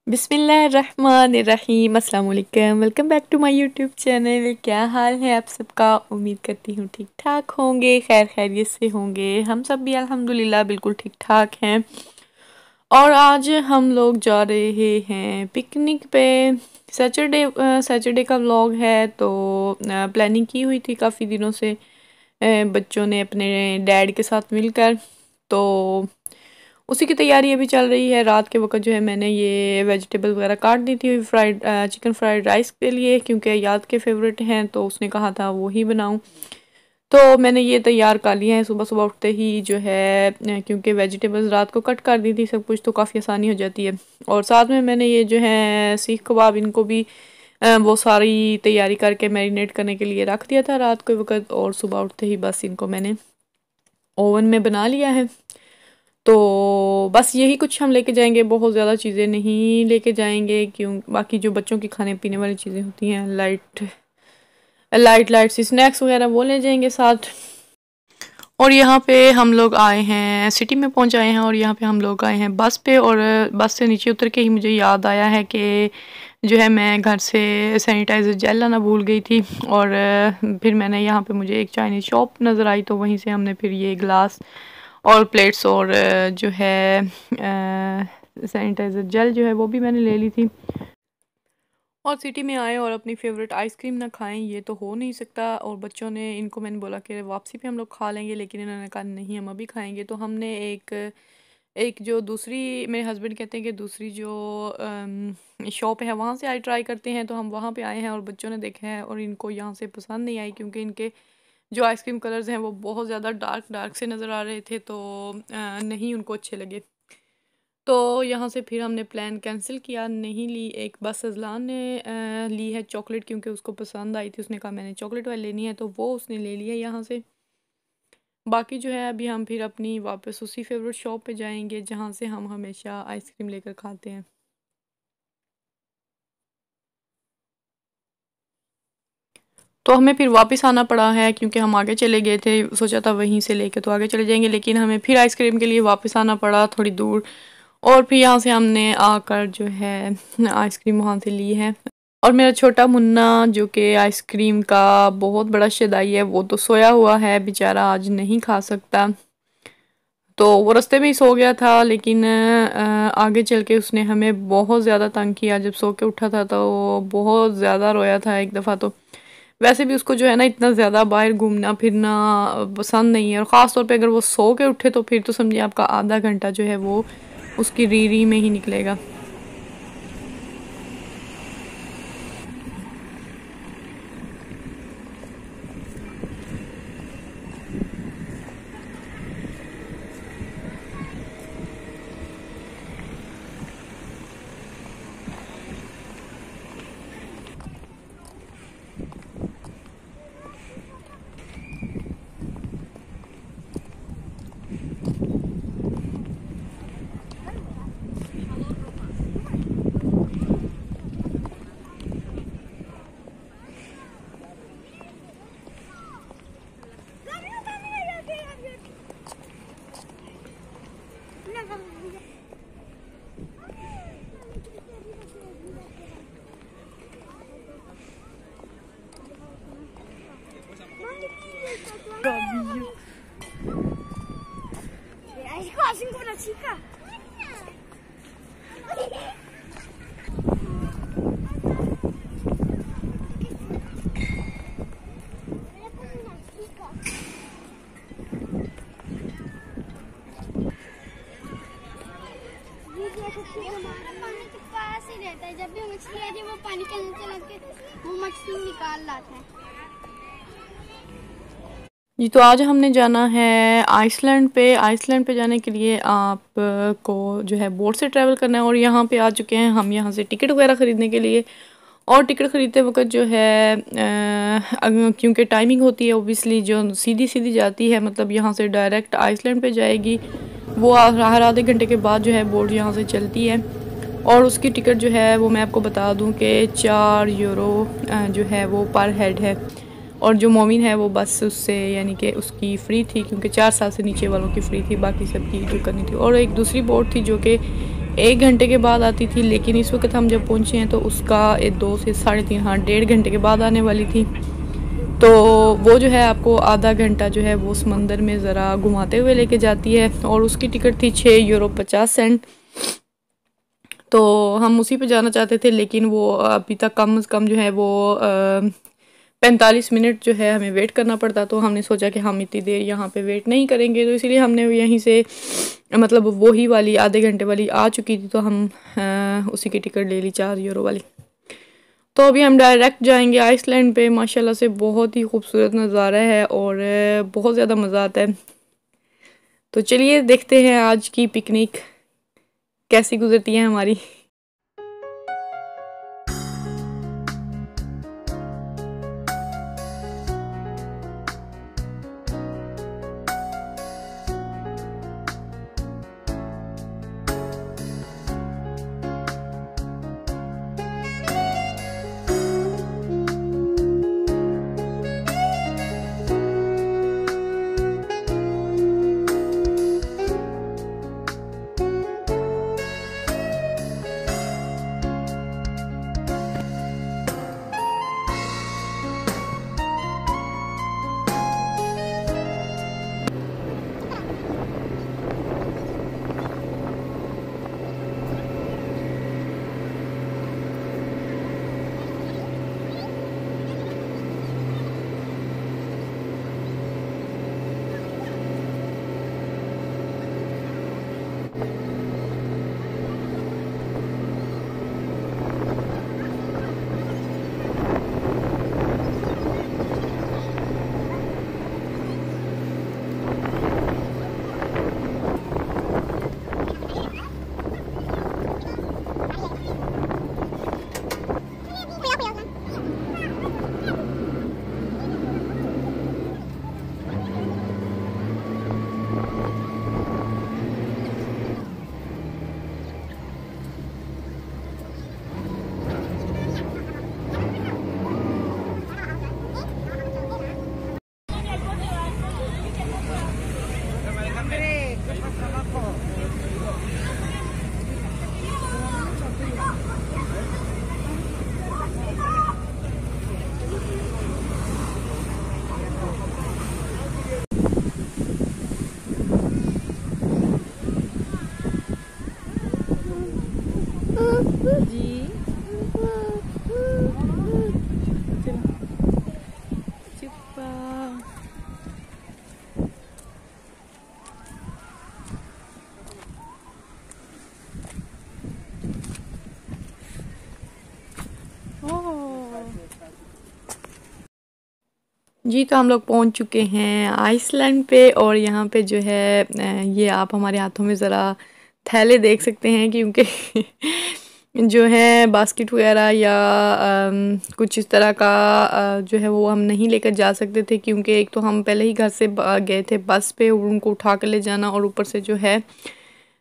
बिस्मिल्लाहिर्रहमानिर्रहीम अस्सलाम वालेकुम। Welcome back to my YouTube channel. क्या हाल है आप सबका? उम्मीद करती हूँ ठीक ठाक होंगे, खैर खैरियत से होंगे। हम सब भी अल्हम्दुलिल्लाह बिल्कुल ठीक ठाक हैं। और आज हम लोग जा रहे हैं पिकनिक पे। सैटरडे का व्लॉग है, तो प्लानिंग की हुई थी काफ़ी दिनों से बच्चों ने अपने डैड के साथ मिलकर। तो उसी की तैयारी अभी चल रही है। रात के वक्त जो है मैंने ये वेजिटेबल वगैरह काट दी थी चिकन फ्राइड राइस के लिए, क्योंकि याद के फेवरेट हैं तो उसने कहा था वो ही बनाऊं। तो मैंने ये तैयार कर लिया है सुबह सुबह उठते ही जो है, क्योंकि वेजिटेबल्स रात को कट कर दी थी सब कुछ, तो काफ़ी आसानी हो जाती है। और साथ में मैंने ये जो है सीख कबाब, इनको भी वो सारी तैयारी करके मैरिनेट करने के लिए रख दिया था रात के वक्त, और सुबह उठते ही बस इनको मैंने ओवन में बना लिया है। तो बस यही कुछ हम लेके जाएंगे, बहुत ज़्यादा चीज़ें नहीं लेके जाएंगे, क्यों बाकी जो बच्चों की खाने पीने वाली चीज़ें होती हैं, लाइट लाइट लाइट सी स्नैक्स वगैरह वो ले जाएंगे साथ। और यहाँ पे हम लोग आए हैं, सिटी में पहुँच आए हैं, और यहाँ पे हम लोग आए हैं बस पे। और बस से नीचे उतर के ही मुझे याद आया है कि जो है मैं घर से सैनिटाइज़र जेल लाना भूल गई थी। और फिर मैंने यहाँ पे मुझे एक चाइनीज़ शॉप नज़र आई, तो वहीं से हमने फिर ये ग्लास और प्लेट्स और जो है सैनिटाइज़र जेल जो है वो भी मैंने ले ली थी। और सिटी में आए और अपनी फेवरेट आइसक्रीम ना खाएं, ये तो हो नहीं सकता। और बच्चों ने, इनको मैंने बोला कि वापसी पे हम लोग खा लेंगे, लेकिन इन्होंने कहा नहीं हम अभी खाएंगे। तो हमने एक एक जो दूसरी, मेरे हस्बैंड कहते हैं कि दूसरी जो शॉप है वहाँ से आई ट्राई करते हैं, तो हम वहाँ पे आए हैं। और बच्चों ने देखा है और इनको यहाँ से पसंद नहीं आई, क्योंकि इनके जो आइसक्रीम कलर्स हैं वो बहुत ज़्यादा डार्क डार्क से नज़र आ रहे थे, तो नहीं उनको अच्छे लगे। तो यहाँ से फिर हमने प्लान कैंसिल किया, नहीं ली। एक बस अजलान ने ली है चॉकलेट, क्योंकि उसको पसंद आई थी, उसने कहा मैंने चॉकलेट वाली लेनी है, तो वो उसने ले लिया यहाँ से। बाकी जो है अभी हम फिर अपनी वापस उसी फेवरेट शॉप पे जाएंगे जहाँ से हम हमेशा आइसक्रीम लेकर खाते हैं। तो हमें फिर वापस आना पड़ा है, क्योंकि हम आगे चले गए थे, सोचा था वहीं से लेके तो आगे चले जाएंगे, लेकिन हमें फिर आइसक्रीम के लिए वापस आना पड़ा थोड़ी दूर। और फिर यहाँ से हमने आकर जो है आइसक्रीम वहाँ से ली है। और मेरा छोटा मुन्ना जो कि आइसक्रीम का बहुत बड़ा शदाई है, वो तो सोया हुआ है बेचारा, आज नहीं खा सकता। तो वो रास्ते में ही सो गया था, लेकिन आगे चल के उसने हमें बहुत ज़्यादा तंग किया। जब सो के उठा था तो वो बहुत ज़्यादा रोया था एक दफ़ा तो। वैसे भी उसको जो है ना इतना ज़्यादा बाहर घूमना फिरना पसंद नहीं है, और ख़ास तौर पे अगर वो सो के उठे तो फिर तो समझिए आपका आधा घंटा जो है वो उसकी री में ही निकलेगा। chica. पानी के पास ही रहता है, जब भी मछली आ जाए वो पानी के अंदर लग के वो मछली निकाल लाता है। जी, तो आज हमने जाना है आइसलैंड पे। आइसलैंड पे जाने के लिए आपको जो है बोट से ट्रैवल करना है, और यहाँ पे आ चुके हैं हम यहाँ से टिकट वगैरह ख़रीदने के लिए। और टिकट ख़रीदते वक्त जो है क्योंकि टाइमिंग होती है ओबियसली, जो सीधी सीधी जाती है, मतलब यहाँ से डायरेक्ट आइसलैंड पे जाएगी, वो हर आधे घंटे के बाद जो है बोट यहाँ से चलती है। और उसकी टिकट जो है वो मैं आपको बता दूं कि 4 यूरो जो है वो पर हेड है। और जो मोमिन है वो बस उससे यानी कि उसकी फ़्री थी, क्योंकि 4 साल से नीचे वालों की फ़्री थी, बाकी सबकी जो करनी थी। और एक दूसरी बोट थी जो कि 1 घंटे के बाद आती थी, लेकिन इस वक्त हम जब पहुँचे हैं तो उसका 2 से 3.5 हाँ 1.5 घंटे के बाद आने वाली थी। तो वो जो है आपको आधा घंटा जो है वो समंदर में ज़रा घुमाते हुए लेके जाती है, और उसकी टिकट थी 6 यूरो 50 सेंट। तो हम उसी पे जाना चाहते थे, लेकिन वो अभी तक कम से कम जो है वो 45 मिनट जो है हमें वेट करना पड़ता। तो हमने सोचा कि हम इतनी देर यहाँ पे वेट नहीं करेंगे, तो इसीलिए हमने यहीं से मतलब वही वाली आधे घंटे वाली आ चुकी थी, तो हम उसी की टिकट ले ली 4 यूरो वाली। तो अभी हम डायरेक्ट जाएंगे आइसलैंड पे। माशाल्लाह से बहुत ही खूबसूरत नज़ारा है और बहुत ज़्यादा मज़ा आता है। तो चलिए देखते हैं आज की पिकनिक कैसी गुजरती है हमारी। जी चुप्पा। जी तो हम लोग पहुंच चुके हैं आइसलैंड पे, और यहाँ पे जो है ये आप हमारे हाथों में ज़रा थैले देख सकते हैं, क्योंकि जो है बास्केट वगैरह या कुछ इस तरह का जो है वो हम नहीं लेकर जा सकते थे, क्योंकि एक तो हम पहले ही घर से गए थे बस पे, और उनको उठा कर ले जाना, और ऊपर से जो है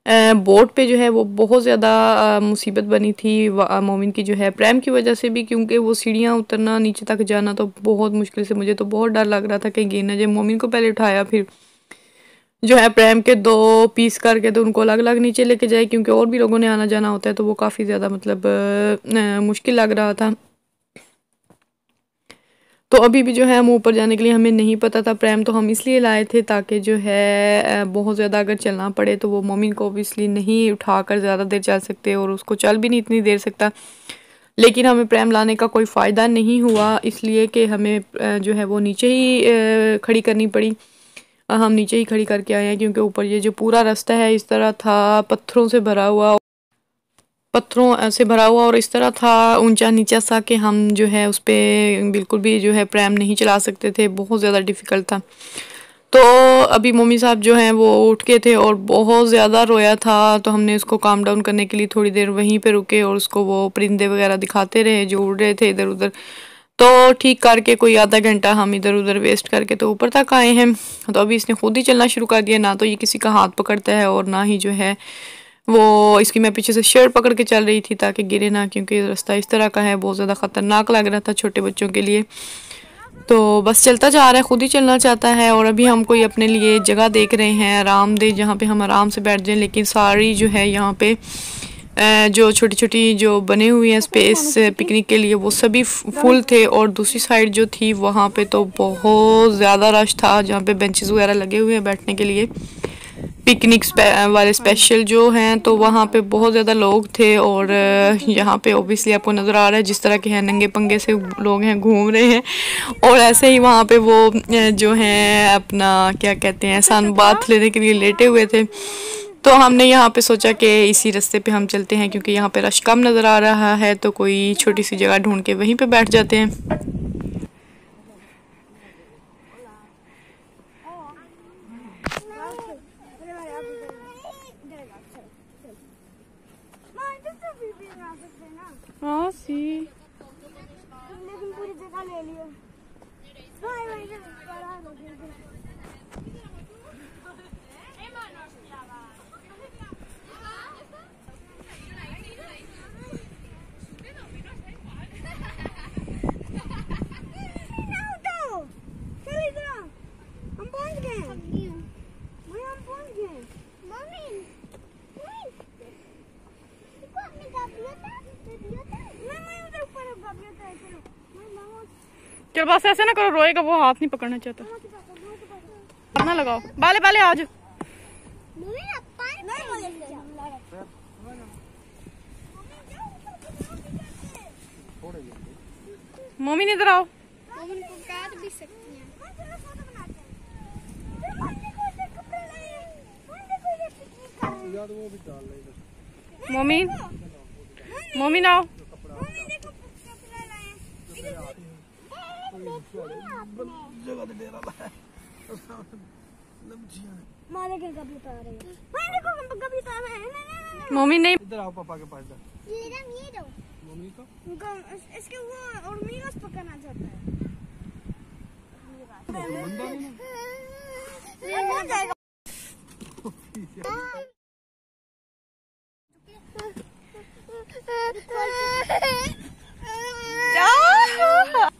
बोट पे जो है वो बहुत ज़्यादा मुसीबत बनी थी मोमिन की जो है प्रैम की वजह से भी, क्योंकि वो सीढ़ियाँ उतरना नीचे तक जाना तो बहुत मुश्किल से, मुझे तो बहुत डर लग रहा था कहीं गिर ना जाए। मोमिन को पहले उठाया, फिर जो है प्रैम के 2 पीस करके तो उनको अलग अलग नीचे लेके जाए, क्योंकि और भी लोगों ने आना जाना होता है, तो वो काफ़ी ज़्यादा मतलब मुश्किल लग रहा था। तो अभी भी जो है हम ऊपर जाने के लिए हमें नहीं पता था। प्रैम तो हम इसलिए लाए थे ताकि जो है बहुत ज़्यादा अगर चलना पड़े तो वो मोमिन को ऑब्वियसली नहीं उठाकर ज़्यादा देर चल सकते, और उसको चल भी नहीं इतनी देर सकता। लेकिन हमें प्रैम लाने का कोई फ़ायदा नहीं हुआ, इसलिए कि हमें जो है वो नीचे ही खड़ी करनी पड़ी। हम नीचे ही खड़ी करके आए हैं, क्योंकि ऊपर ये जो पूरा रास्ता है इस तरह था पत्थरों से भरा हुआ, और इस तरह था ऊंचा नीचा सा कि हम जो है उस पर बिल्कुल भी जो है प्रैम नहीं चला सकते थे, बहुत ज़्यादा डिफ़िकल्ट था। तो अभी मम्मी साहब जो हैं वो उठ के थे और बहुत ज़्यादा रोया था, तो हमने उसको काम डाउन करने के लिए थोड़ी देर वहीं पे रुके और उसको वो परिंदे वगैरह दिखाते रहे जो उड़ रहे थे इधर उधर। तो ठीक करके कोई आधा घंटा हम इधर उधर वेस्ट करके तो ऊपर तक आए हैं। तो अभी इसने खुद ही चलना शुरू कर दिया, ना तो ये किसी का हाथ पकड़ता है और ना ही जो है वो इसकी, मैं पीछे से शर्ट पकड़ के चल रही थी ताकि गिरे ना, क्योंकि रास्ता इस तरह का है, बहुत ज़्यादा ख़तरनाक लग रहा था छोटे बच्चों के लिए। तो बस चलता जा रहा है, खुद ही चलना चाहता है। और अभी हम कोई अपने लिए जगह देख रहे हैं आरामदेह, जहाँ पे हम आराम से बैठ जाएं, लेकिन सारी जो है यहाँ पे जो छोटी छोटी जो बने हुए हैं स्पेस पिकनिक के लिए वो सभी फुल थे। और दूसरी साइड जो थी वहाँ पे तो बहुत ज़्यादा रश था, जहाँ पे बेंचेस वगैरह लगे हुए हैं बैठने के लिए पिकनिक वाले स्पेशल जो हैं, तो वहाँ पे बहुत ज़्यादा लोग थे। और यहाँ पे ओबियसली आपको नज़र आ रहा है जिस तरह के हैं नंगे पंगे से लोग हैं घूम रहे हैं। और ऐसे ही वहाँ पे वो जो हैं अपना क्या कहते हैं सन बाथ लेने के लिए लेटे हुए थे। तो हमने यहाँ पे सोचा कि इसी रास्ते पे हम चलते हैं, क्योंकि यहाँ पे रश कम नज़र आ रहा है, तो कोई छोटी सी जगह ढूंढ के वहीं पे बैठ जाते हैं। हाँ सी लेकिन पूरी जगह ले लियो। चल बस ऐसे ना करो, रोएगा वो, हाथ नहीं पकड़ना चाहता। ना लगाओ बाले बाले आज। मम्मी इधर आओ। भी सकती हैं। मम्मी मम्मी ना आओ। मम्मी नहीं, इधर आओ पापा के पास। ये दो मम्मी को इसके वो और मीरास पकड़ना चाहता है। हो जाएगा।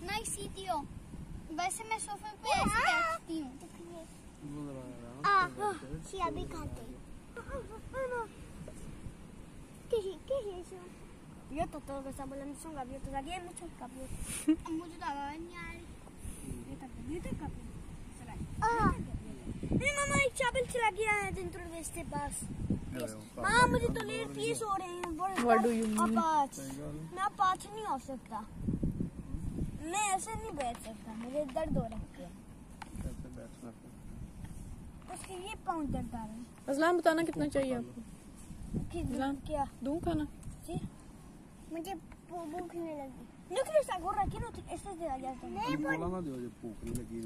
नहीं सीती हो, वैसे मैं सोफे पे ऐसे बैठती हूँ। अभी खाते yo todo lo que está volando son gaviotas. Aquí hay muchos gaviotas. Muchos gaviotas. Mamá, el chapel चला गया है dentro de este bus. माँ मुझे तो लेग पीस हो रहे हैं। What do you mean? अपाच, मैं अपाच नहीं हो सकता, मैं ऐसे नहीं बैठ सकता, मुझे दर्द हो रहा है। उसके ये पाँव दर्द आ रहे हैं। अज़लान बताना कितना चाहिए आपको? क्या दूं खाना? जी मुझे भूख नहीं लगी। न्यूक्लियस अगोर रखी ना ऐसे दिया जाता है। नहीं बोला ना दो, जब भूख नहीं लगी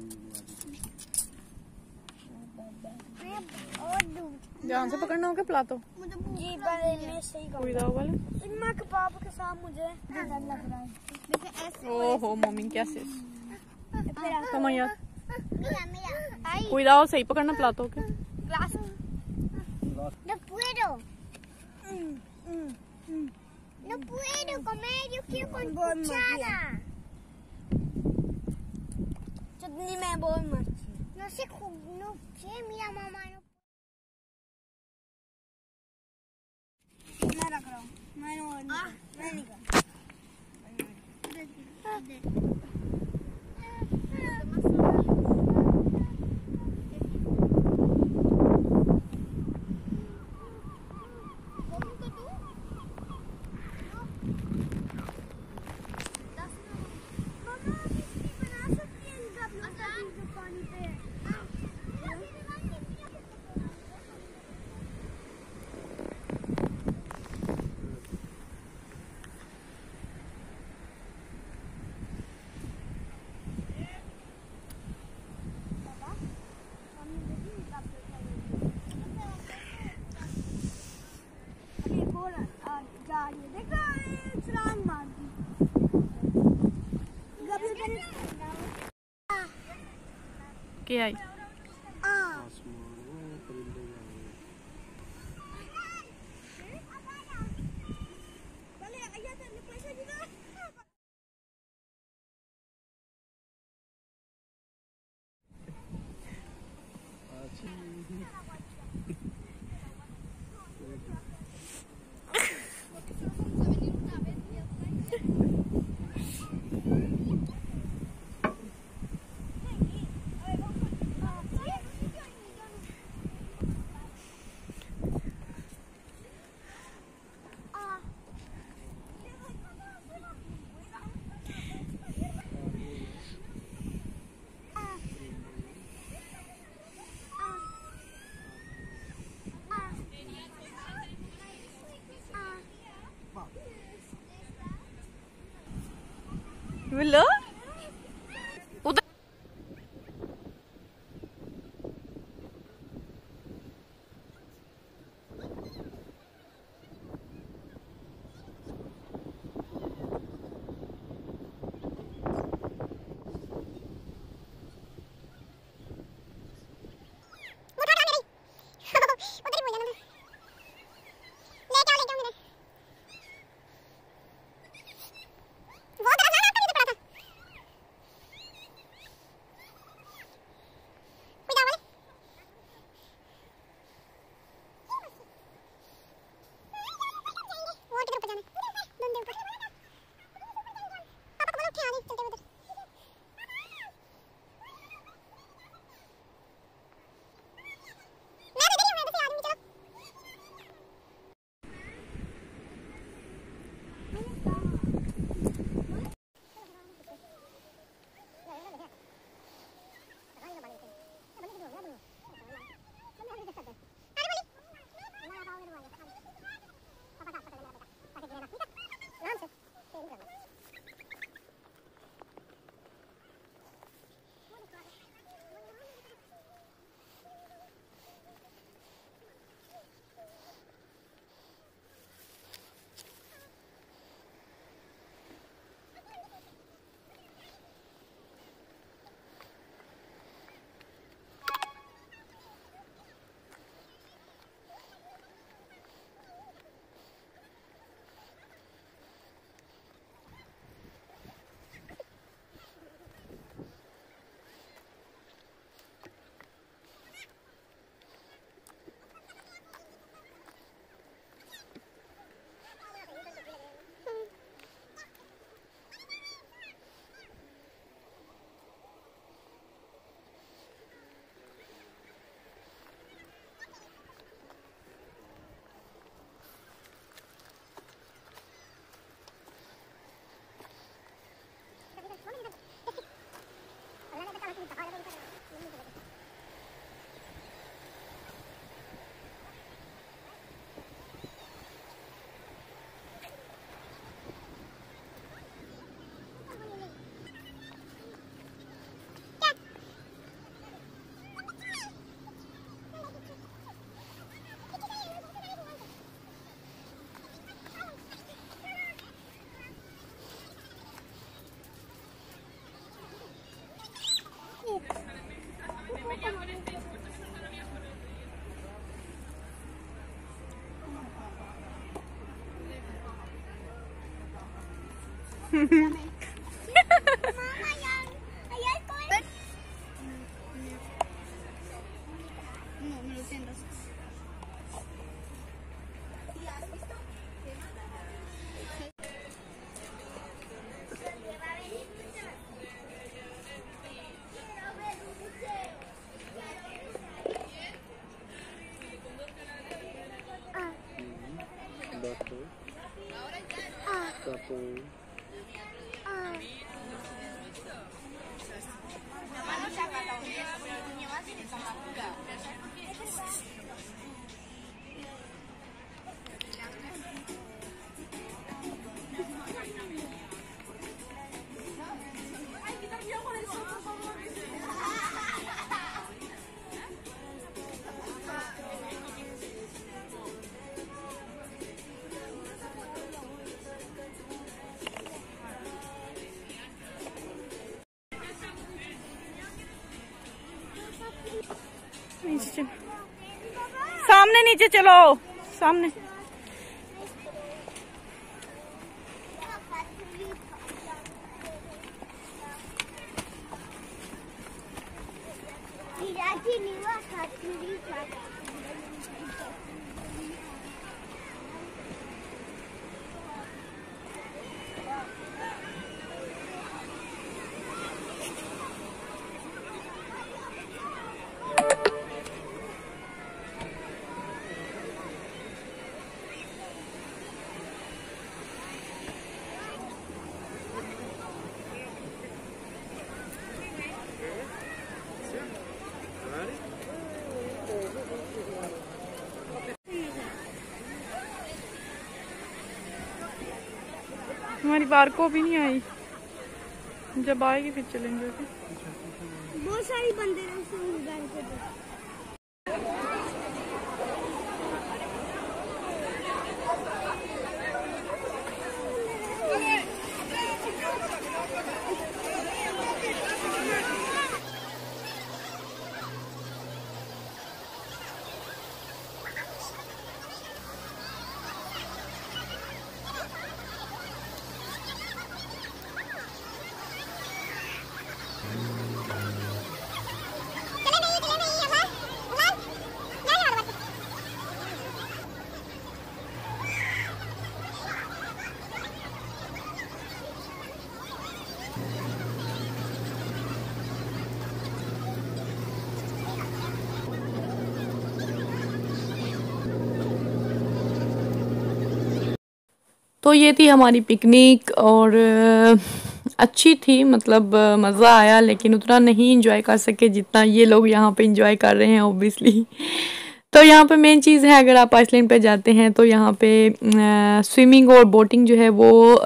और दूध ध्यान से पकड़ना होगा प्लातो। मुझे जी बड़े में सही कर कुइदाओ वाले। इम्मा के पाप के साथ मुझे डर लग रहा है। देखो ऐसे ओहो मम्मी क्या से कम यार, मेरा आई कुइदाओ सही पकड़ना प्लातो के। Glass no puedo no puedo comer, yo quiero con cuchara। चटनी में बहुत मर्ची no sé mira mamá no। मैं रख रहा हूँ, मैं नहीं कर। क्या आई? बोलो उधर। सामने नीचे चलो सामने। हमारी बार को भी नहीं आई। जब आएगी फिर चलेंगे। बहुत सारी बंदे हैं। तो ये थी हमारी पिकनिक और अच्छी थी, मतलब मज़ा आया, लेकिन उतना नहीं इंजॉय कर सके जितना ये लोग यहाँ पे इंजॉय कर रहे हैं ऑब्वियसली। तो यहाँ पे मेन चीज़ है, अगर आप आइसलैंड पे जाते हैं तो यहाँ पे स्विमिंग और बोटिंग जो है वो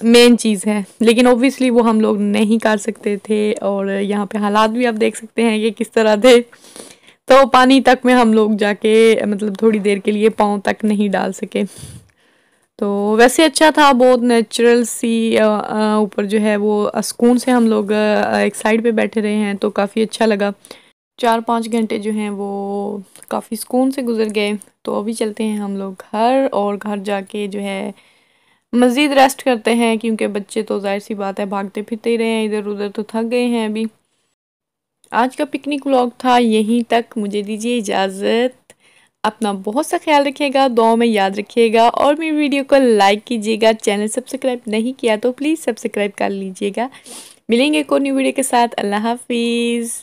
मेन चीज़ है, लेकिन ऑब्वियसली वो हम लोग नहीं कर सकते थे। और यहाँ पे हालात भी आप देख सकते हैं कि किस तरह थे। तो पानी तक में हम लोग जाके मतलब थोड़ी देर के लिए पाँव तक नहीं डाल सके। तो वैसे अच्छा था, बहुत नेचुरल सी ऊपर जो है वो सुकून से हम लोग एक साइड पे बैठे रहे हैं, तो काफ़ी अच्छा लगा। 4-5 घंटे जो हैं वो काफ़ी सुकून से गुजर गए। तो अभी चलते हैं हम लोग घर, और घर जाके जो है मज़ीद रेस्ट करते हैं, क्योंकि बच्चे तो जाहिर सी बात है भागते फिरते ही रहे हैं इधर उधर, तो थक गए हैं अभी। आज का पिकनिक व्लॉग था यहीं तक, मुझे दीजिए इजाज़त। अपना बहुत सा ख्याल रखिएगा, दुआओं में याद रखिएगा, और मेरी वीडियो को लाइक कीजिएगा। चैनल सब्सक्राइब नहीं किया तो प्लीज़ सब्सक्राइब कर लीजिएगा। मिलेंगे एक और न्यू वीडियो के साथ। अल्लाह हाफिज़।